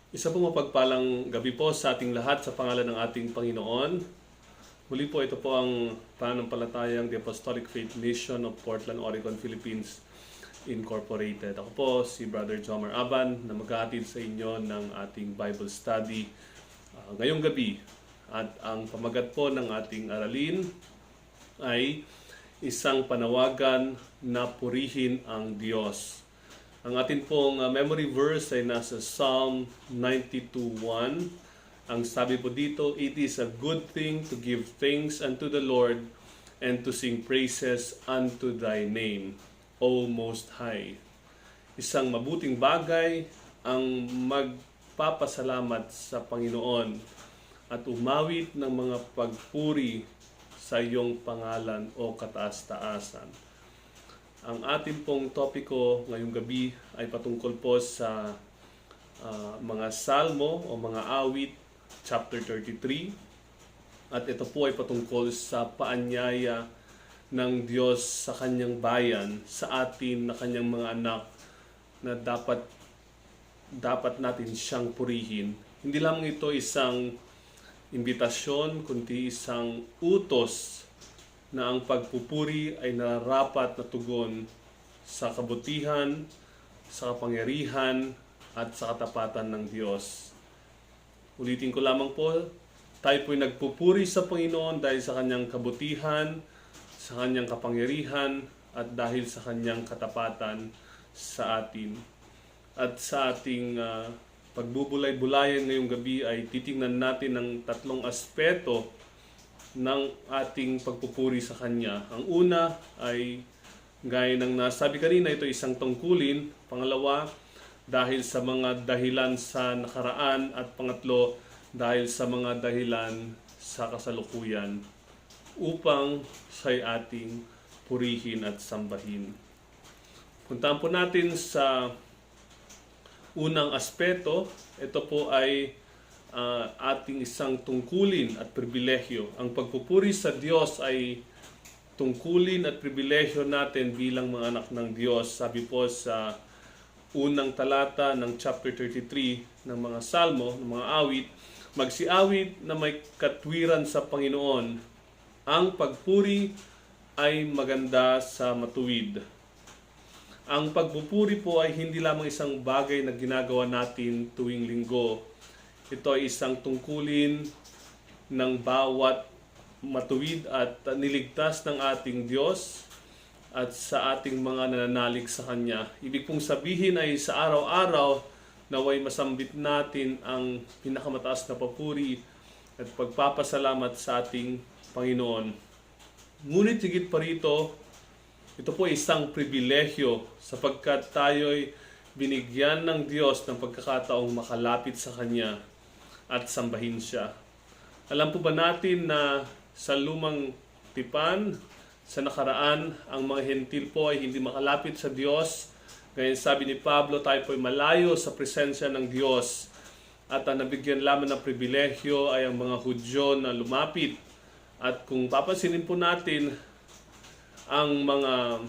Isa po mapagpalang gabi po sa ating lahat sa pangalan ng ating Panginoon. Muli po ito po ang pananampalatayang The Apostolic Faith Mission of Portland, Oregon, Philippines Incorporated. Ako po si Brother Jomar Aban na maghahatid sa inyo ng ating Bible study ngayong gabi. At ang pamagat po ng ating aralin ay isang panawagan na purihin ang Diyos. Ang atin pong memory verse ay nasa Psalm 92:1. Ang sabi po dito, "It is a good thing to give thanks unto the Lord and to sing praises unto thy name, O Most High." Isang mabuting bagay ang magpapasalamat sa Panginoon at umawit ng mga pagpuri sa iyong pangalan o kataas-taasan. Ang ating pong topiko ngayong gabi ay patungkol po sa mga salmo o mga awit, chapter 33. At ito po ay patungkol sa paanyaya ng Diyos sa kanyang bayan, sa atin na kanyang mga anak na dapat natin siyang purihin. Hindi lamang ito isang imbitasyon, kundi isang utos na ang pagpupuri ay nararapat na tugon sa kabutihan, sa kapangyarihan, at sa katapatan ng Diyos. Ulitin ko lamang po, tayo po'y nagpupuri sa Panginoon dahil sa kanyang kabutihan, sa kanyang kapangyarihan, at dahil sa kanyang katapatan sa atin. At sa ating pagbubulay-bulayan ngayong gabi ay titingnan natin ang tatlong aspeto ng ating pagpupuri sa Kanya. Ang una ay gaya ng nasabi kanina, ito isang tungkulin. Pangalawa, dahil sa mga dahilan sa nakaraan. At pangatlo, dahil sa mga dahilan sa kasalukuyan upang siya'y ating purihin at sambahin. Puntahan po natin sa unang aspeto. Ito po ay ating isang tungkulin at pribilehyo. Ang pagpupuri sa Diyos ay tungkulin at pribilehyo natin bilang mga anak ng Diyos. Sabi po sa unang talata ng chapter 33 ng mga salmo, ng mga awit, "Magsiawit na may katwiran sa Panginoon. Ang pagpuri ay maganda sa matuwid." Ang pagpupuri po ay hindi lamang isang bagay na ginagawa natin tuwing linggo. Ito ay isang tungkulin ng bawat matuwid at niligtas ng ating Diyos at sa ating mga nananalig sa Kanya. Ibig pong sabihin ay sa araw-araw naway masambit natin ang pinakamataas na papuri at pagpapasalamat sa ating Panginoon. Ngunit higit pa rito, ito po ay isang pribilehyo sapagkat tayo'y binigyan ng Diyos ng pagkakataong makalapit sa Kanya at sambahin siya. Alam po ba natin na sa lumang tipan, sa nakaraan, ang mga hentil po ay hindi makalapit sa Diyos. Gaya sabi ni Pablo, tayo po ay malayo sa presensya ng Diyos. At ang nabigyan lamang ng pribilehyo ay ang mga Hudyo na lumapit. At kung papansinin po natin, ang mga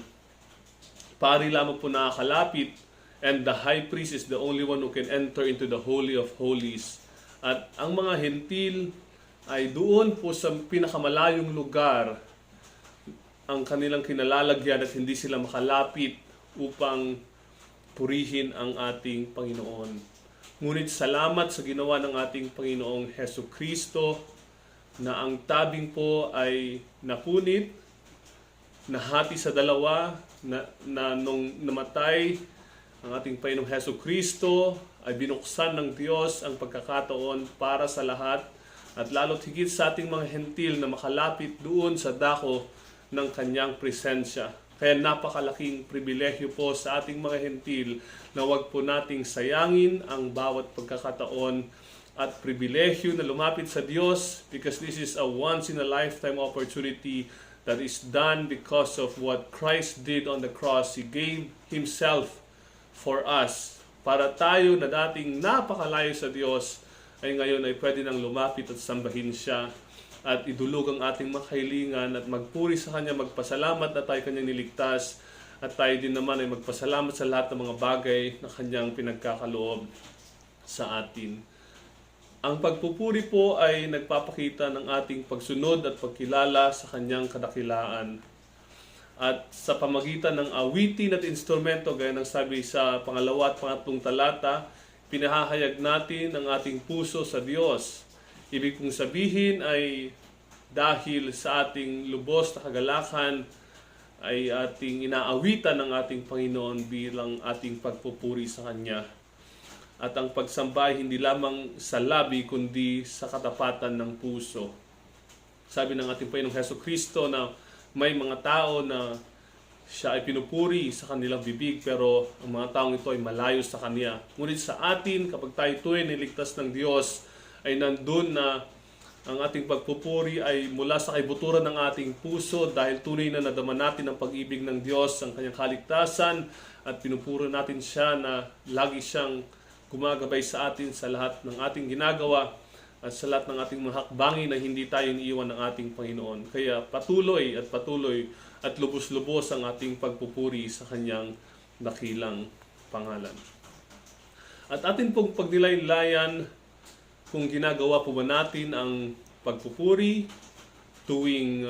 pari lamang po nakakalapit, and the high priest is the only one who can enter into the Holy of Holies. At ang mga hentil ay doon po sa pinakamalayong lugar ang kanilang kinalalagyan at hindi sila makalapit upang purihin ang ating Panginoon. Ngunit salamat sa ginawa ng ating Panginoong Hesus Kristo na ang tabing po ay napunit, nahati sa dalawa, na nung namatay ang ating Panginoong Hesus Kristo, ay binuksan ng Diyos ang pagkakataon para sa lahat at lalo't higit sa ating mga hentil na makalapit doon sa dako ng kanyang presensya. Kaya napakalaking pribilehyo po sa ating mga hentil na wag po nating sayangin ang bawat pagkakataon at pribilehyo na lumapit sa Diyos, because this is a once-in-a-lifetime opportunity that is done because of what Christ did on the cross. He gave Himself for us, para tayo na dating napakalayo sa Diyos ay ngayon ay pwede nang lumapit at sambahin siya at idulog ang ating makahilingan at magpuri sa Kanya, magpasalamat na tayo Kanyang niligtas at tayo din naman ay magpasalamat sa lahat ng mga bagay na Kanyang pinagkakaloob sa atin. Ang pagpupuri po ay nagpapakita ng ating pagsunod at pagkilala sa kanyang kadakilaan. At sa pamagitan ng awitin at instrumento, gaya ng sabi sa pangalawa at pangatlong talata, pinahahayag natin ang ating puso sa Diyos. Ibig kong sabihin ay dahil sa ating lubos na kagalakan, ay ating inaawitan ng ating Panginoon bilang ating pagpupuri sa Kanya. At ang pagsamba ay hindi lamang sa labi, kundi sa katapatan ng puso. Sabi ng ating Panginoong Hesukristo na may mga tao na siya ay pinupuri sa kanilang bibig, pero ang mga taong ito ay malayo sa Kanya. Ngunit sa atin, kapag tayo tuwing niligtas ng Diyos, ay nandun na ang ating pagpupuri ay mula sa kaibuturan ng ating puso, dahil tunay na nadama natin ang pag-ibig ng Diyos, ang Kanyang kaligtasan, at pinupuri natin siya na lagi siyang gumagabay sa atin sa lahat ng ating ginagawa at sa lahat ng ating mga hakbangin na hindi tayo iniiwan ng ating Panginoon. Kaya patuloy at lubos-lubos ang ating pagpupuri sa Kanyang dakilang pangalan. At atin pong pagnilaylayan kung ginagawa po ba natin ang pagpupuri tuwing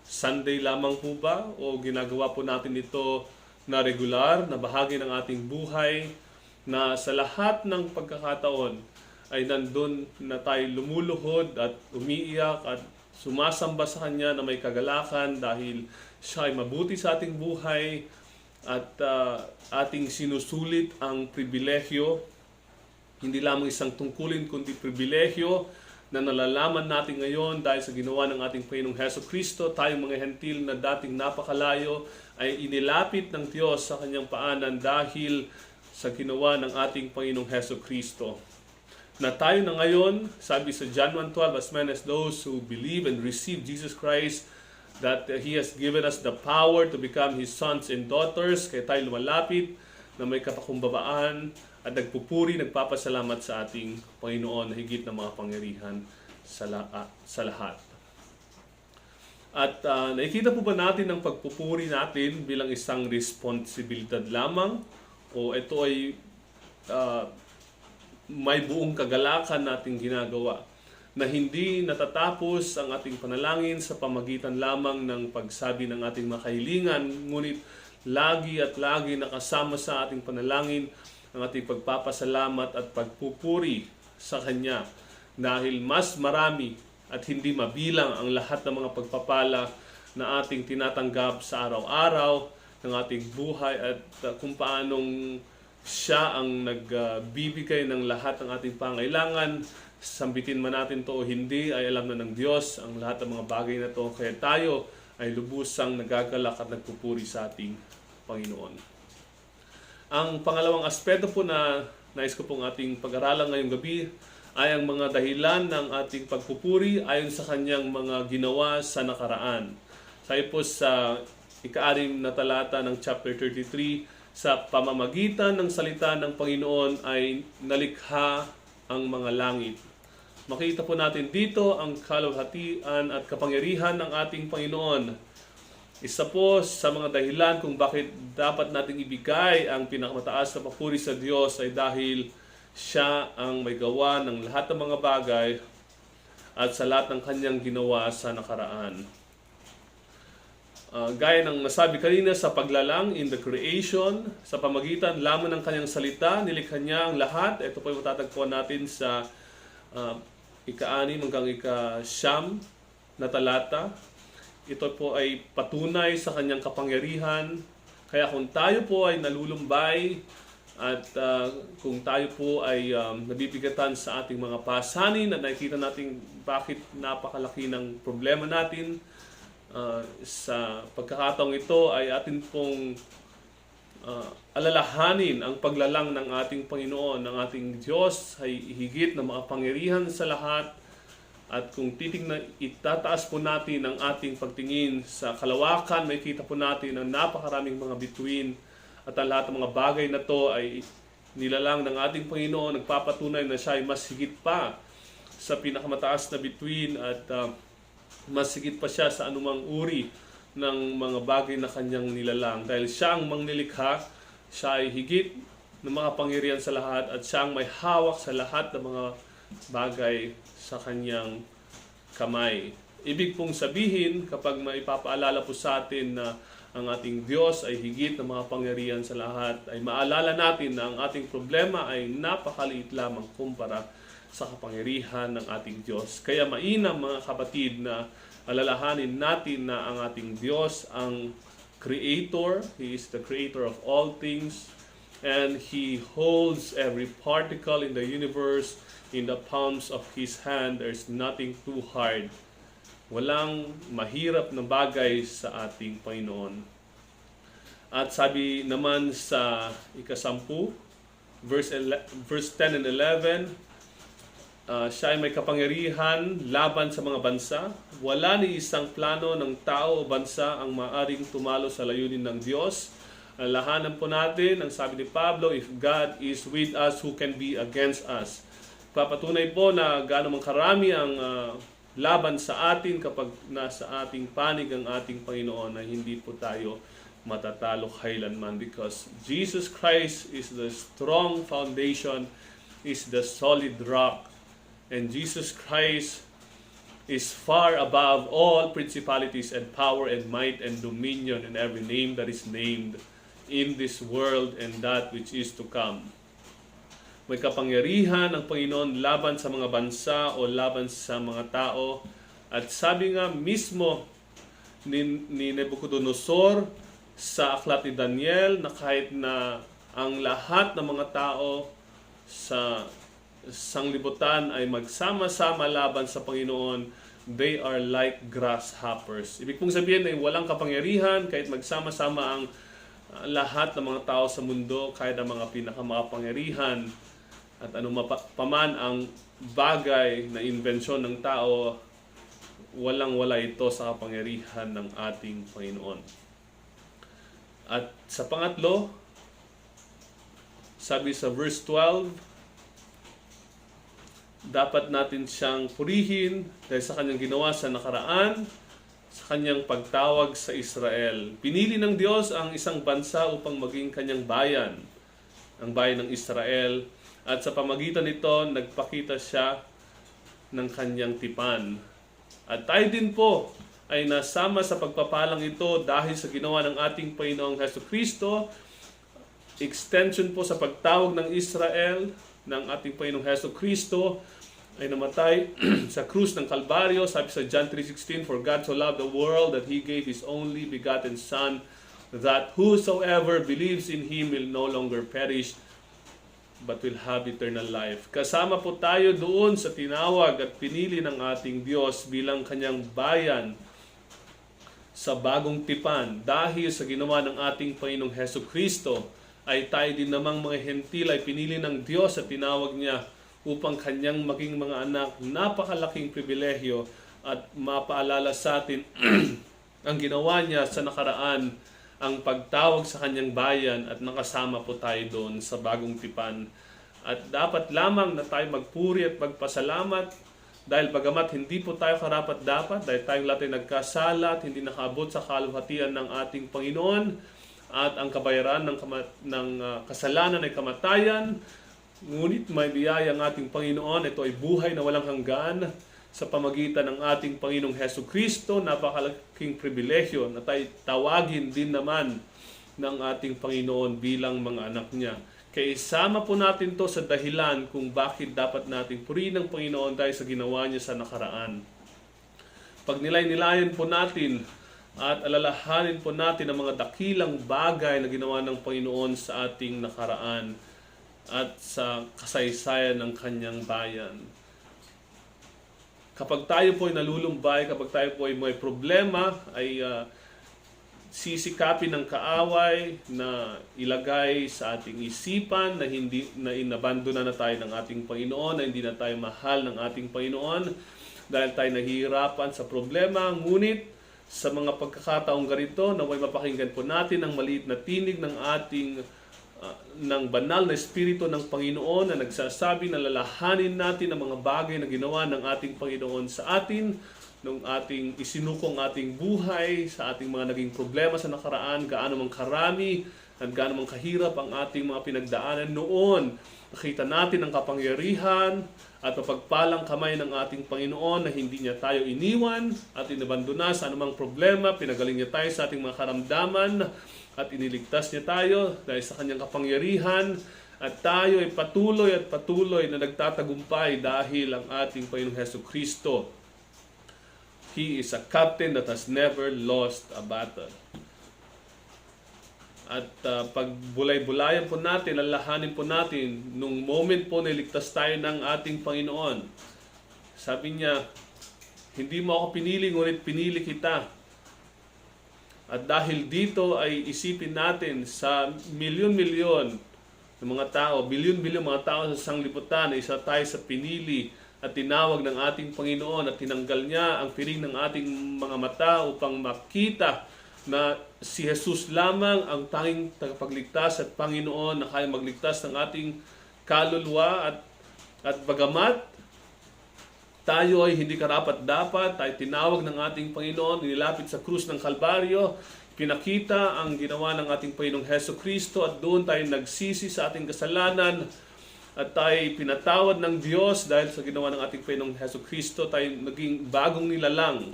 Sunday lamang po ba, o ginagawa po natin ito na regular, na bahagi ng ating buhay, na sa lahat ng pagkakataon ay nandun na tayo lumuluhod at umiiyak at sumasamba sa Kanya na may kagalakan dahil siya ay mabuti sa ating buhay, at ating sinusulit ang pribilehyo, hindi lamang isang tungkulin kundi pribilehyo na nalalaman natin ngayon dahil sa ginawa ng ating Panginoong Hesukristo. Tayong mga hentil na dating napakalayo ay inilapit ng Diyos sa Kanyang paanan dahil sa ginawa ng ating Panginoong Hesukristo. Na tayo na ngayon, sabi sa John 1:12, as many as those who believe and receive Jesus Christ, that He has given us the power to become His sons and daughters. Kaya tayo lumalapit na may kapakumbabaan at nagpupuri, nagpapasalamat sa ating Panginoon na higit na mga pangyarihan sa lahat. At nakikita po ba natin ang pagpupuri natin bilang isang responsibilidad lamang, o ito ay may buong kagalakan nating ginagawa, na hindi natatapos ang ating panalangin sa pamagitan lamang ng pagsabi ng ating mga kahilingan, ngunit lagi at lagi nakasama sa ating panalangin ang ating pagpapasalamat at pagpupuri sa Kanya, dahil mas marami at hindi mabilang ang lahat ng mga pagpapala na ating tinatanggap sa araw-araw ng ating buhay, at kung paanong siya ang nagbibigay ng lahat ng ating pangailangan. Sambitin man natin to o hindi, ay alam na ng Diyos ang lahat ng mga bagay na to. Kaya tayo ay lubusang nagagalak at nagpupuri sa ating Panginoon. Ang pangalawang aspeto po na nais ko pong ating pag-aralan ngayong gabi ay ang mga dahilan ng ating pagpupuri ayon sa Kanyang mga ginawa sa nakaraan. Sabi po sa ika-6 na talata ng chapter 33, sa pamamagitan ng salita ng Panginoon ay nalikha ang mga langit. Makita po natin dito ang kaluwalhatian at kapangyarihan ng ating Panginoon. Isa po sa mga dahilan kung bakit dapat nating ibigay ang pinakamataas na papuri sa Diyos ay dahil siya ang may gawa ng lahat ng mga bagay at sa lahat ng Kanyang ginawa sa nakaraan. Gaya ng nasabi kanina sa paglalang in the creation, sa pamagitan lamang ng Kanyang salita, nilikha niya ang lahat. Ito po yung matatagpuan natin sa ika-6 hanggang ika-9 na talata. Ito po ay patunay sa Kanyang kapangyarihan. Kaya kung tayo po ay nalulumbay at kung tayo po ay nabibigatan sa ating mga pasanin at nakikita natin bakit napakalaki ng problema natin, sa pagkakataong ito ay atin pong alalahanin ang paglalang ng ating Panginoon, ng ating Diyos ay higit na makapangyarihan sa lahat. At kung itataas po natin ang ating pagtingin sa kalawakan, makikita po natin ang napakaraming mga bituin, at ang lahat ng mga bagay na to ay nilalang ng ating Panginoon, nagpapatunay na siya ay mas higit pa sa pinakamataas na bituin, at mas higit pa siya sa anumang uri ng mga bagay na Kanyang nilalang. Dahil siya ang mangnilikha, siya ay higit ng makapangyarihan sa lahat at siyang may hawak sa lahat ng mga bagay sa kanyang kamay. Ibig pong sabihin, kapag maipapaalala po sa atin na ang ating Diyos ay higit na makapangyarihan sa lahat, ay maalala natin na ang ating problema ay napakaliit lamang kumpara sa kapangyarihan ng ating Diyos. Kaya mainam mga kapatid na alalahanin natin na ang ating Diyos ang Creator. He is the Creator of all things, and He holds every particle in the universe in the palms of His hand. There's nothing too hard. Walang mahirap na bagay sa ating Panginoon. At sabi naman sa ika-10, verse 10 and 11, siya ay may kapangyarihan laban sa mga bansa. Wala ni isang plano ng tao o bansa ang maaring tumalo sa layunin ng Diyos. Alalahanan po natin, ang sabi ni Pablo, if God is with us, who can be against us? Papatunay po na gaano man karami ang laban sa atin kapag nasa ating panig ang ating Panginoon, na hindi po tayo matatalo kailanman, because Jesus Christ is the strong foundation, is the solid rock, and Jesus Christ is far above all principalities and power and might and dominion and every name that is named in this world and that which is to come. May kapangyarihan ang Panginoon laban sa mga bansa o laban sa mga tao. At sabi nga mismo ni Nebuchadnezzar sa aklat ni Daniel na kahit na ang lahat ng mga tao sa sanglibutan ay magsama-sama laban sa Panginoon, they are like grasshoppers. Ibig pong sabihin ay walang kapangyarihan kahit magsama-sama ang lahat ng mga tao sa mundo, kahit ang mga pinakamakapangyarihan at anong paman ang bagay na invensyon ng tao, walang-wala ito sa kapangyarihan ng ating Panginoon. At sa pangatlo, sabi sa verse 12, dapat natin siyang purihin dahil sa kanyang ginawa sa nakaraan, sa kanyang pagtawag sa Israel. Pinili ng Diyos ang isang bansa upang maging kanyang bayan, ang bayan ng Israel. At sa pamagitan nito, nagpakita siya ng kanyang tipan. At tayo din po ay nasama sa pagpapalang ito dahil sa ginawa ng ating Panginoong Jesucristo. Extension po sa pagtawag ng Israel ng ating Panginoong Jesucristo ay namatay sa krus ng Kalbaryo. Sabi sa John 3:16, for God so loved the world that He gave His only begotten Son, that whosoever believes in Him will no longer perish, but will have eternal life. Kasama po tayo doon sa tinawag at pinili ng ating Diyos bilang kanyang bayan sa bagong tipan. Dahil sa ginawa ng ating Panginoong Jesucristo, ay tayo din namang mga hentil ay pinili ng Diyos at tinawag niya upang kanyang maging mga anak. Napakalaking pribilehyo at mapaalala sa atin ang ginawa niya sa nakaraan, ang pagtawag sa kanyang bayan, at nakasama po tayo doon sa bagong tipan. At dapat lamang na tayo magpuri at magpasalamat dahil bagamat hindi po tayo karapat-dapat, dahil tayong lahat ay nagkasala at hindi nakaabot sa kaluwalhatian ng ating Panginoon, at ang kabayaran ng kasalanan ay kamatayan, ngunit may biyaya ang ating Panginoon. Ito ay buhay na walang hanggan sa pamagitan ng ating Panginoong Jesucristo. Napakalaking pribilehyo na tayo tawagin din naman ng ating Panginoon bilang mga anak niya. Kaya isama po natin to sa dahilan kung bakit dapat natin purihin ng Panginoon dahil sa ginawa niya sa nakaraan. Pag nilay-nilayan po natin at alalahanin po natin ang mga dakilang bagay na ginawa ng Panginoon sa ating nakaraan at sa kasaysayan ng kanyang bayan. Kapag tayo po ay nalulumbay, kapag tayo po ay may problema, ay sisikapin ng kaaway na ilagay sa ating isipan na hindi na inabandona na tayo ng ating Panginoon, na hindi na tayo mahal ng ating Panginoon dahil tayo nahihirapan sa problema. Ngunit sa mga pagkakataong ganito, naway mapakinggan po natin ang maliit na tinig ng ating ng banal na Espiritu ng Panginoon na nagsasabi na lalahanin natin ang mga bagay na ginawa ng ating Panginoon sa atin, nung ating isinukong ating buhay, sa ating mga naging problema sa nakaraan, gaano man karami at gaano man kahirap ang ating mga pinagdaanan noon. Nakita natin ang kapangyarihan at mapagpalang kamay ng ating Panginoon na hindi niya tayo iniwan at inabandona sa anumang problema. Pinagaling niya tayo sa ating mga karamdaman at iniligtas niya tayo dahil sa kanyang kapangyarihan. At tayo ay patuloy at patuloy na nagtatagumpay dahil ang ating Panginoong Hesukristo, He is a captain that has never lost a battle. At pag bulay-bulayan po natin, lalahanin po natin, nung moment po na iligtas tayo ng ating Panginoon, sabi niya, hindi mo ako pinili, ngunit pinili kita. At dahil dito ay isipin natin sa milyon-milyon ng mga tao, bilyon-bilyon mga tao sa sanglibutan, isa tayo sa pinili at tinawag ng ating Panginoon at tinanggal niya ang piring ng ating mga mata upang makita na si Jesus lamang ang tanging tagapagligtas at Panginoon na kaya magligtas ng ating kaluluwa at bagamat tayo ay hindi karapat-dapat, tayo tinawag ng ating Panginoon, nilapit sa krus ng Kalbaryo, pinakita ang ginawa ng ating Panginoong Hesukristo at doon tayo nagsisi sa ating kasalanan at tayo pinatawad ng Diyos dahil sa ginawa ng ating Panginoong Hesukristo, tayo naging bagong nilalang.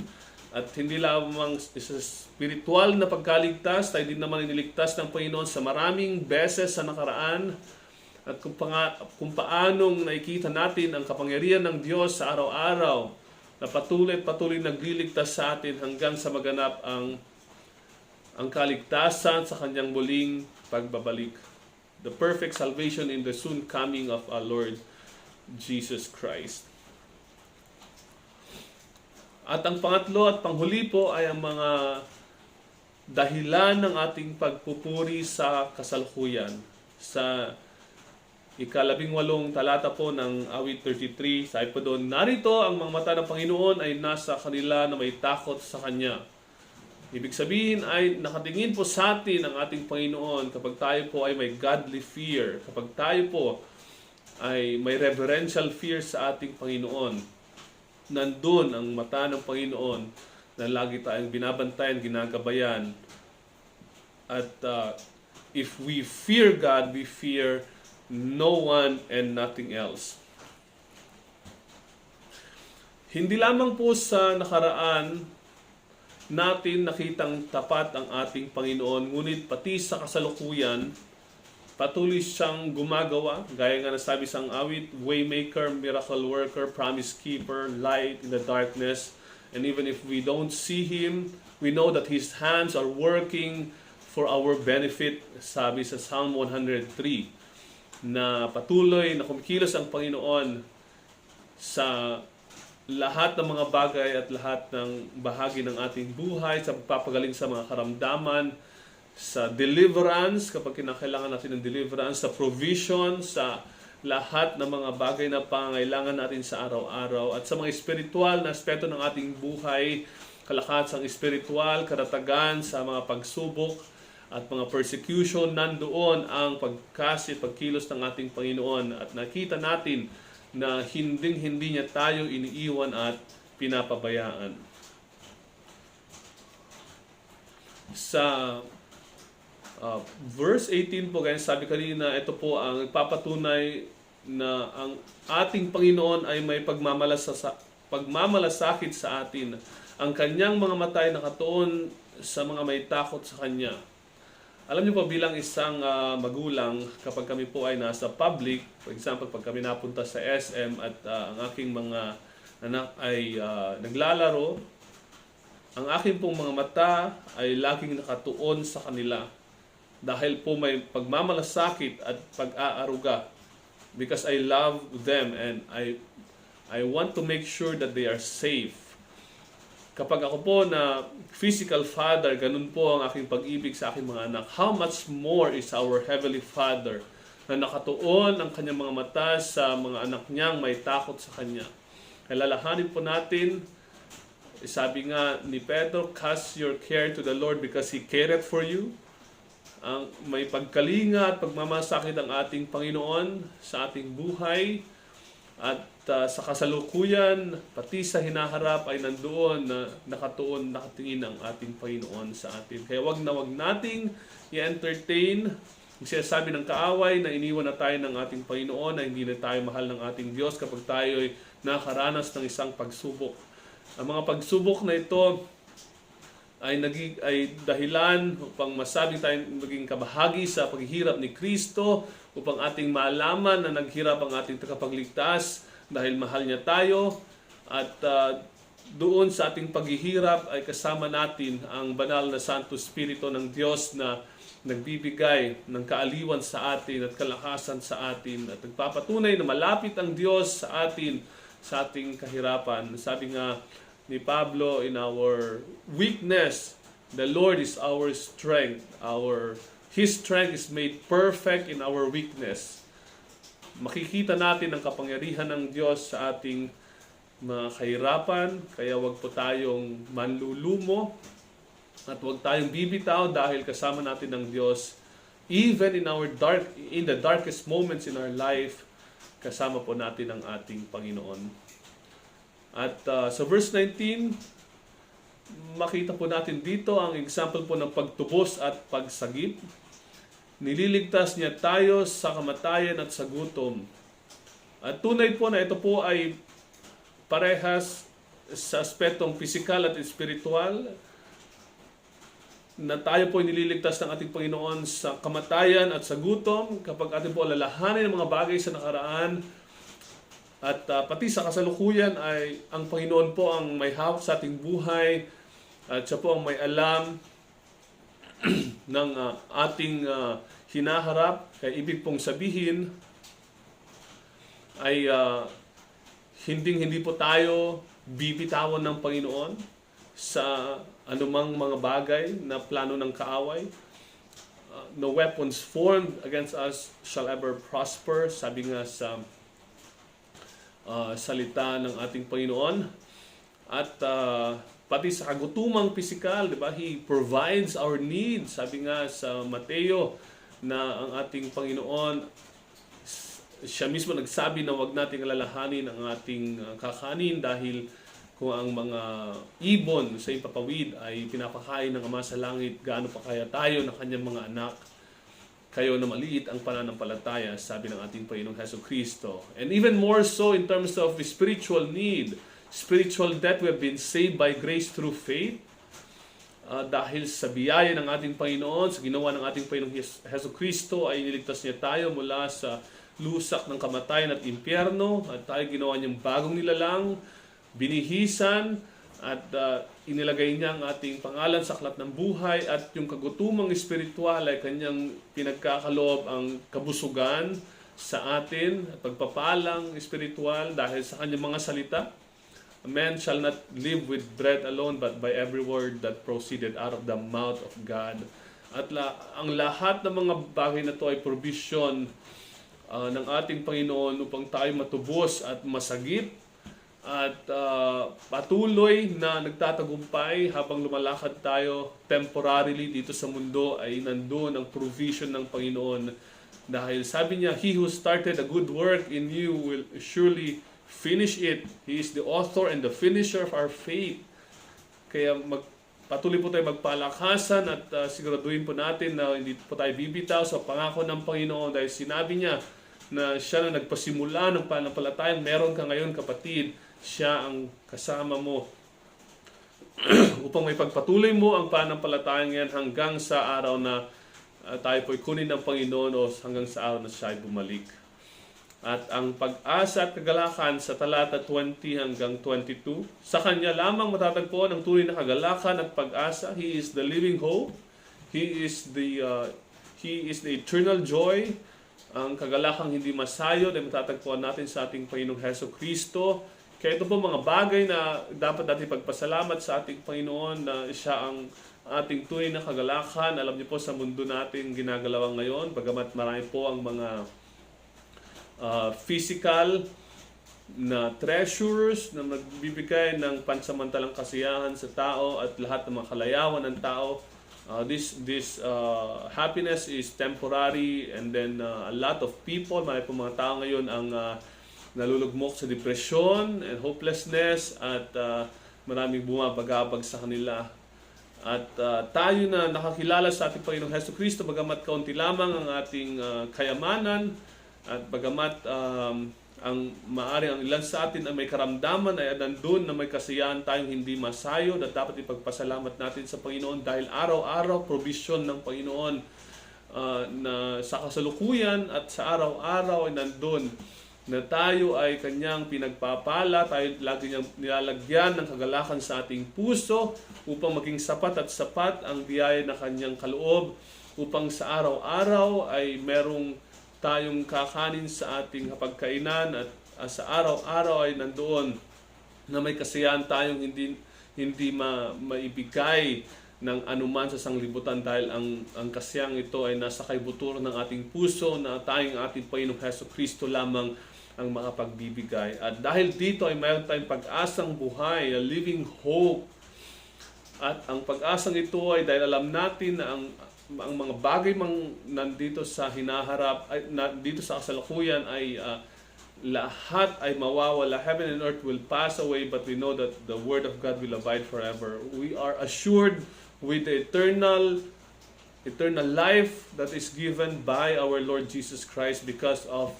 At hindi lamang sa spiritual na pagkaligtas, tayo din naman iniligtas ng Panginoon sa maraming beses sa nakaraan. At kung paanong nakikita natin ang kapangyarihan ng Diyos sa araw-araw na patuloy nagliligtas sa atin hanggang sa maganap ang kaligtasan sa kanyang muling pagbabalik. The perfect salvation in the soon coming of our Lord Jesus Christ. At ang pangatlo at panghuli po ay ang mga dahilan ng ating pagpupuri sa kasalukuyan. Sa 18 talata po ng awit 33, sabi po doon, narito ang mga mata ng Panginoon ay nasa kanila na may takot sa Kanya. Ibig sabihin ay nakatingin po sa atin ang ating Panginoon kapag tayo po ay may godly fear, kapag tayo po ay may reverential fear sa ating Panginoon. Nandun ang mata ng Panginoon na lagi tayong binabantayan, ginagabayan. At if we fear God, we fear no one and nothing else. Hindi lamang po sa nakaraan natin nakitang tapat ang ating Panginoon, ngunit pati sa kasalukuyan, patuloy siyang gumagawa, gaya nga nasabi sa awit, waymaker, miracle worker, promise keeper, light in the darkness. And even if we don't see Him, we know that His hands are working for our benefit, sabi sa Psalm 103, na patuloy na kumikilos ang Panginoon sa lahat ng mga bagay at lahat ng bahagi ng ating buhay, sa pagpapagaling sa mga karamdaman, sa deliverance, kapag kinakailangan natin ng deliverance, sa provision, sa lahat ng mga bagay na pangailangan natin sa araw-araw, at sa mga espiritual na aspeto ng ating buhay, kalakatsang espiritual, karatagan sa mga pagsubok at mga persecution, nandoon ang pagkilos ng ating Panginoon. At nakita natin na hindi niya tayo iniiwan at pinapabayaan. Sa verse 18 po, guys, sabi kanina, ito po ang papatunay na ang ating Panginoon ay may pagmamalasakit sa atin. Ang kanyang mga mata ay nakatuon sa mga may takot sa kanya. Alam niyo po, bilang isang magulang, kapag kami po ay nasa public, for example, pag kami napunta sa SM at ang aking mga anak ay naglalaro, ang aking pong mga mata ay laging nakatuon sa kanila. Dahil po may pagmamalasakit at pag-aaruga. Because I love them and I want to make sure that they are safe. Kapag ako po na physical father, ganun po ang aking pag-ibig sa aking mga anak. How much more is our Heavenly Father na nakatuon ang kanyang mga mata sa mga anak niyang may takot sa kanya. Kaya lalahanin po natin, sabi nga ni Pedro, cast your care to the Lord because He cared for you. Ang may pagkalinga at pagmamasakit ang ating Panginoon sa ating buhay. At sa kasalukuyan, pati sa hinaharap ay nandoon na nakatingin ang ating Panginoon sa atin. Kaya wag nating i-entertain ang sinasabi ng kaaway na iniwan na tayo ng ating Panginoon, na hindi na tayo mahal ng ating Diyos kapag tayo ay nakaranas ng isang pagsubok. Ang mga pagsubok na ito ay dahilan upang masabing tayo maging kabahagi sa paghihirap ni Kristo, upang ating malaman na naghirap ang ating tagapagligtas dahil mahal niya tayo, at doon sa ating paghihirap ay kasama natin ang banal na Santo Espiritu ng Diyos na nagbibigay ng kaaliwan sa atin at kalakasan sa atin, at nagpapatunay na malapit ang Diyos sa atin sa ating kahirapan. Sabi nga ni Pablo, in our weakness, the Lord is our strength. His strength is made perfect in our weakness. Makikita natin ang kapangyarihan ng Diyos sa ating mga kahirapan, kaya wag po tayong manlulumo at wag tayong bibitaw dahil kasama natin ng Diyos. Even in the darkest moments in our life, kasama po natin ang ating Panginoon. At sa verse 19, makita po natin dito ang example po ng pagtubos at pagsagip. Nililigtas niya tayo sa kamatayan at sa gutom. At tunay po na ito po ay parehas sa aspetong pisikal at espiritual, na tayo po ay nililigtas ng ating Panginoon sa kamatayan at sa gutom kapag ating po alalahanin ang mga bagay sa nakaraan. At pati sa kasalukuyan ay ang Panginoon po ang may hawak sa ating buhay, at siya po ang may alam ng ating hinaharap. Kaya ibig pong sabihin ay hindi po tayo bibitawan ng Panginoon sa anumang mga bagay na plano ng kaaway. No weapons formed against us shall ever prosper, sabi nga sa salita ng ating Panginoon. At pati sa kagutumang pisikal, di ba? He provides our needs. Sabi nga sa Mateo na ang ating Panginoon, siya mismo nagsabi na wag nating alalahanin ang ating kakanin, dahil kung ang mga ibon sa ipapawid ay pinapakain ng Ama sa langit, gaano pa kaya tayo na kanyang mga anak? Kayo na maliit ang pananampalataya, sabi ng ating Panginoong Jesucristo. And even more so in terms of spiritual need, spiritual death, we have been saved by grace through faith. Dahil sa biyaya ng ating Panginoon, sa ginawa ng ating Panginoong Jesucristo, ay niligtas niya tayo mula sa lusak ng kamatayan at impyerno, at tayo ginawa niyang bagong nilalang, binihisan, at inilagay niya ang ating pangalan sa aklat ng buhay, at yung kagutumang espiritual ay kanyang pinagkakaloob ang kabusugan sa atin at pagpapalang espiritual dahil sa kanyang mga salita. A man shall not live with bread alone, but by every word that proceeded out of the mouth of God. At ang lahat ng mga bagay na ito ay provision ng ating Panginoon upang tayo matubos at masagip at patuloy na nagtatagumpay habang lumalakad tayo temporarily dito sa mundo. Ay nandoon ang provision ng Panginoon, dahil sabi niya, He who started a good work in you will surely finish it. He is the author and the finisher of our faith. Kaya patuloy po tayo magpalakasan at siguraduhin po natin na hindi po tayo bibitaw sa pangako ng Panginoon, dahil sinabi niya na siya na nagpasimula ng pananampalataya. Meron ka ngayon, kapatid, siya ang kasama mo upang may pagpatuloy mo ang pananampalataya yan hanggang sa araw na tayo po'y kunin ng Panginoon, o hanggang sa araw na siya ay bumalik. At ang pag-asa at kagalakan sa talata 20 hanggang 22, sa Kanya lamang matatagpuan ang tunay na kagalakan at pag-asa. He is the living hope. He is the eternal joy. Ang kagalakang hindi masayod ay matatagpuan natin sa ating Panginoong Jesucristo. Kaya ito po mga bagay na dapat natin pagpasalamat sa ating Panginoon, na siya ang ating tunay na kagalakan. Alam niyo po, sa mundo natin ginagalawan ngayon, bagamat marami po ang mga physical na treasures na magbibigay ng pansamantalang kasiyahan sa tao at lahat ng mga kalayawan ng tao. This happiness is temporary, and then a lot of people, marami po mga tao ngayon ang nalulugmok sa depression and hopelessness at maraming bumabagabag sa kanila. At tayo na nakakilala sa ating Panginoong Hesukristo, bagamat kaunti lamang ang ating kayamanan at bagamat ang maaring ang ilan sa atin ay may karamdaman ay nandun na may kasiyahan tayong hindi masayod at dapat ipagpasalamat natin sa Panginoon dahil araw-araw provision ng Panginoon na sa kasalukuyan at sa araw-araw ay nandun na tayo ay kanyang pinagpapala, tayo lagi niyang nilalagyan ng kagalakan sa ating puso upang maging sapat at sapat ang biyaya na kanyang kaloob, upang sa araw-araw ay merong tayong kakanin sa ating hapagkainan at sa araw-araw ay nandoon na may kasiyahan tayong hindi maibigay ng anuman sa sanglibutan dahil ang kasiyang ito ay nasa kaibuturan ng ating puso na tayong ating Panginoong Hesukristo lamang ang makapagbibigay. At dahil dito ay mayroon tayong pag-asang buhay, a living hope. At ang pag-asang ito ay dahil alam natin na ang mga bagay nandito sa hinaharap, dito sa kasalukuyan ay lahat ay mawawala. Heaven and earth will pass away, but we know that the Word of God will abide forever. We are assured with the eternal life that is given by our Lord Jesus Christ because of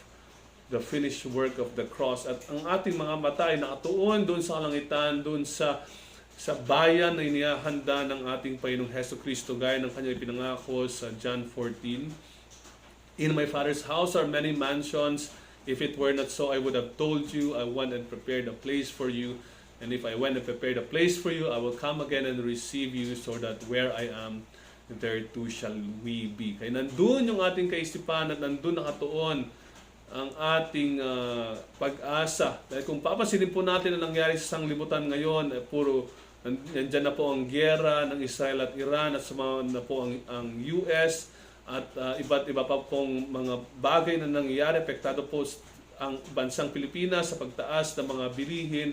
the finished work of the cross. At ang ating mga mata ay nakatuon doon sa kalangitan, doon sa bayan na inihahanda ng ating Panginoong Hesukristo gaya ng kanyang ipinangako sa John 14. In my Father's house are many mansions. If it were not so, I would have told you. I went and prepared a place for you. And if I went and prepared a place for you, I will come again and receive you, so that where I am, there too shall we be. Kaya nandun yung ating kaisipan at nandun nakatuon ang ating pag-asa. Dahil kung papansinin po natin ang nangyari sa sanglibutan ngayon, puro nandiyan na po ang giyera ng Israel at Iran at sumama na po ang US at iba't iba pa pong mga bagay na nangyayari. Apektado po ang bansang Pilipinas sa pagtaas ng mga bilihin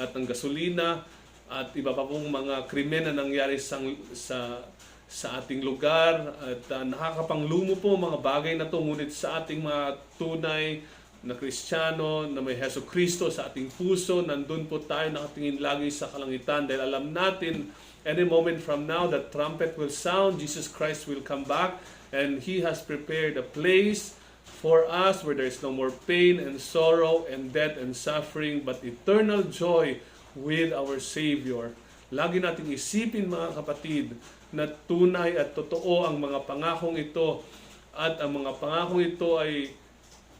at ng gasolina at iba pa pong mga krimen na nangyari sa ating lugar at nakakapanglumo po mga bagay na ito, ngunit sa ating mga tunay na Kristiyano na may Hesukristo sa ating puso, nandun po tayo nakatingin lagi sa kalangitan dahil alam natin any moment from now that trumpet will sound, Jesus Christ will come back and He has prepared a place for us where there is no more pain and sorrow and death and suffering but eternal joy with our Savior. Lagi nating isipin mga kapatid na tunay at totoo ang mga pangakong ito at ang mga pangakong ito ay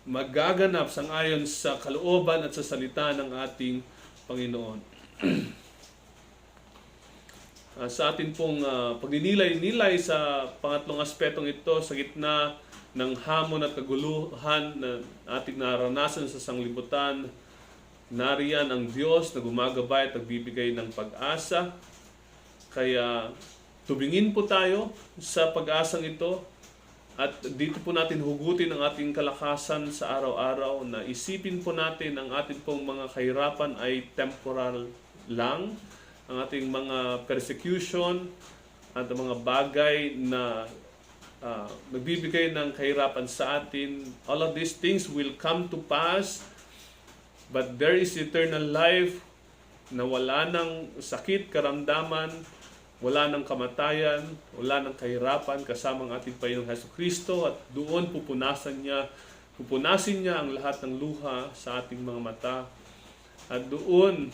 magaganap sangayon sa kalooban at sa salita ng ating Panginoon. Sa atin pong pagninilay-nilay sa pangatlong aspetong ito sa gitna ng hamon at kaguluhan na ating naranasan sa sanglibutan, nariyan ang Diyos na gumagabay at nagbibigay ng pag-asa. Kaya tubingin po tayo sa pag-asang ito at dito po natin hugutin ang ating kalakasan sa araw-araw na isipin po natin ang ating pong mga kahirapan ay temporal lang. Ang ating mga persecution at ang mga bagay na nagbibigay ng kahirapan sa atin, all of these things will come to pass, but there is eternal life na wala ng sakit, karamdaman, wala ng kamatayan, wala ng kahirapan kasama ang ating Panginoong Hesukristo at doon pupunasin niya ang lahat ng luha sa ating mga mata at doon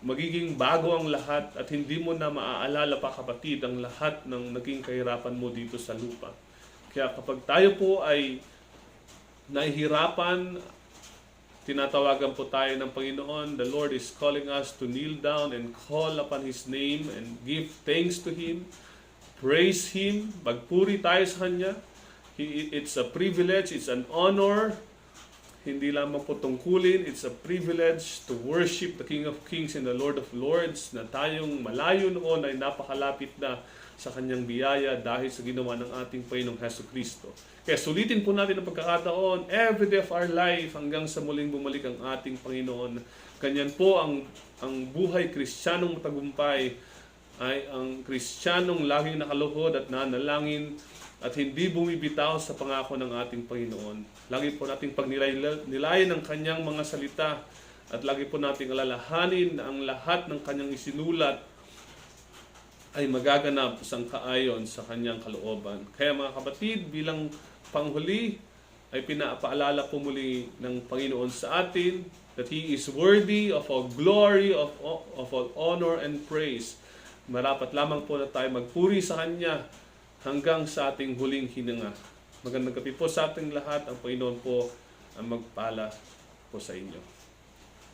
magiging bago ang lahat at hindi mo na maaalala pa kapatid ang lahat ng naging kahirapan mo dito sa lupa. Kaya kapag tayo po ay nahihirapan, tinatawagan po tayo ng Panginoon. The Lord is calling us to kneel down and call upon His name and give thanks to Him. Praise Him. Magpuri tayo sa Kanya. It's a privilege, it's an honor. Hindi lamang po tungkulin, it's a privilege to worship the King of Kings and the Lord of Lords na tayong malayo noon ay napakalapit na sa Kanyang biyaya dahil sa ginawa ng ating Panginoong Hesukristo. Kaya sulitin po natin ang pagkakataon every day of our life hanggang sa muling bumalik ang ating Panginoon. Ganyan po ang buhay Kristiyanong matagumpay ay ang Kristiyanong laging nakaluhod at nanalangin at hindi bumibitaw sa pangako ng ating Panginoon. Lagi po nating pagnilayan ng kanyang mga salita at lagi po nating alalahanin na ang lahat ng kanyang isinulat ay magaganap sang-ayon sa kanyang kalooban. Kaya mga kapatid, bilang panghuli ay pinapaalala po muli ng Panginoon sa atin that He is worthy of all glory, of all honor and praise. Marapat lamang po na tayo magpuri sa Kanya hanggang sa ating huling hininga. Magandang gabi po sa ating lahat. Ang Panginoon po ang magpala po sa inyo.